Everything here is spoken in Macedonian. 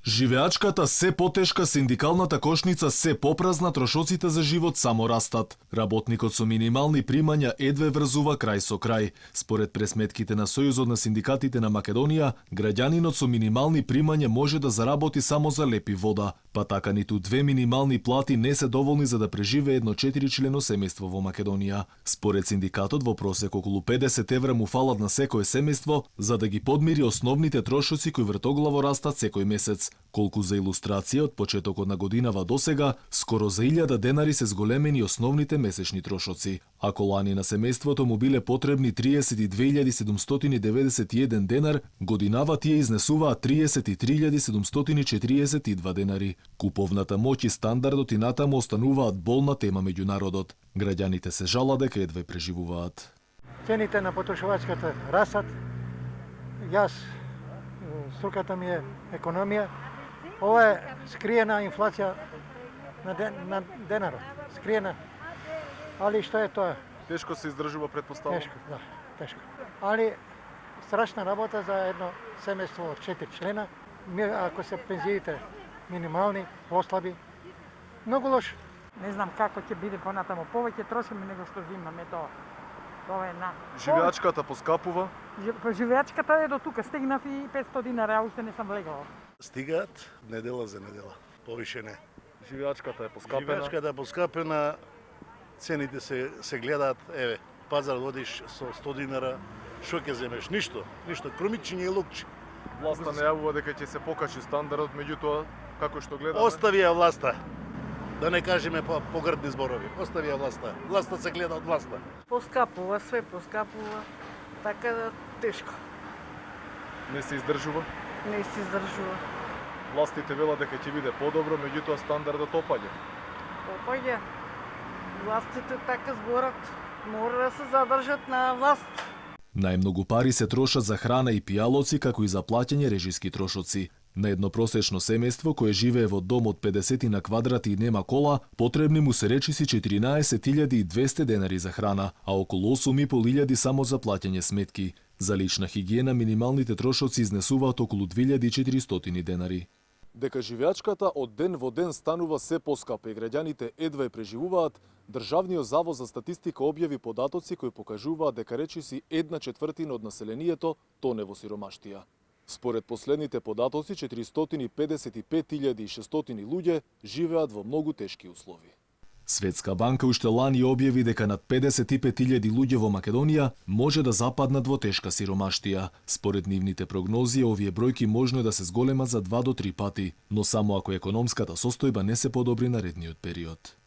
Живеачката се потешка, синдикалната кошница се попразна, трошоците за живот само растат. Работникот со минимални примања едве врзува крај со крај. Според пресметките на Сојузот на синдикатите на Македонија, граѓанинот со минимални примања може да заработи само за леп и вода, па така ниту две минимални плати не се доволни за да преживее едно 4-члено семејство во Македонија. Според синдикатот, во просек околу 50 евра му фалат на секое семејство за да ги подмири основните трошоци кои вртоглаво растат секој месец. Колку за илустрација, од почетокот на годинава досега, скоро за 1000 денари се зголемени основните месечни трошоци. Ако лани на семејството му биле потребни 32.791 денар, годинава тие изнесуваат 33.742 денари. Куповната моќ и стандардот и натаму остануваат болна тема меѓу народот. Граѓаните се жала дека едве преживуваат. Цените на потрошувачката растат. Јас, струката ми е економија. Ова е скриена инфлација на денарот. Скриена. Али што е тоа? Тешко се издржува, претпоставувам. Тешко, да, тешко. Али страшна работа за едно семејство од 4 члена. Ако се пензиите минимални, послаби, многу лошо. Не знам како ќе биде понатаму. Повеќе трошиме него што зимаме тоа. Тоа е на. Живеачката поскапува. Живеачката е до тука. Стигнав и 500 динара, а уште не сам влегала. Стигаат недела за недела. Повише не. Живеачката е поскапена. Живеачката е поскапена. Цените се гледаат, еве, пазар одиш со 100 динара, што ќе земеш? Ништо, кромичиње и лукчи. Власта најавува дека ќе се покачи стандардот, меѓутоа, како што гледаме... Остави ја власта. Да не кажеме погрдни зборови. Остави ја власта. Власта се гледа од власта. Поскапува, све поскапува, така да тешко. Не се издржува. Не се издржува. Властите велат дека ќе биде подобро, меѓутоа стандардот опаѓа. Опаѓа. Властите така зборат, мора да се задржат на власт. Најмногу пари се трошат за храна и пијалоци, како и за плаќање режиски трошоци. На едно просечно семејство кое живее во дом од 50 на квадрати и нема кола, потребни му се речиси 14.200 денари за храна, а околу 8.500 само за плаќање сметки. За лична хигиена минималните трошоци изнесуваат околу 2400 денари. Дека живеачката од ден во ден станува се поскапа и граѓаните едва ја преживуваат, Државниот завод за статистика објави податоци кои покажуваат дека речиси 1/4 од населението тоне во сиромаштија. Според последните податоци, 455.600 луѓе живеат во многу тешки услови. Светска банка уште лани објави дека над 55.000 луѓе во Македонија може да западнат во тешка сиромаштија. Според нивните прогнози, овие бројки можно е да се зголемат за 2 до 3 пати, но само ако економската состојба не се подобри наредниот период.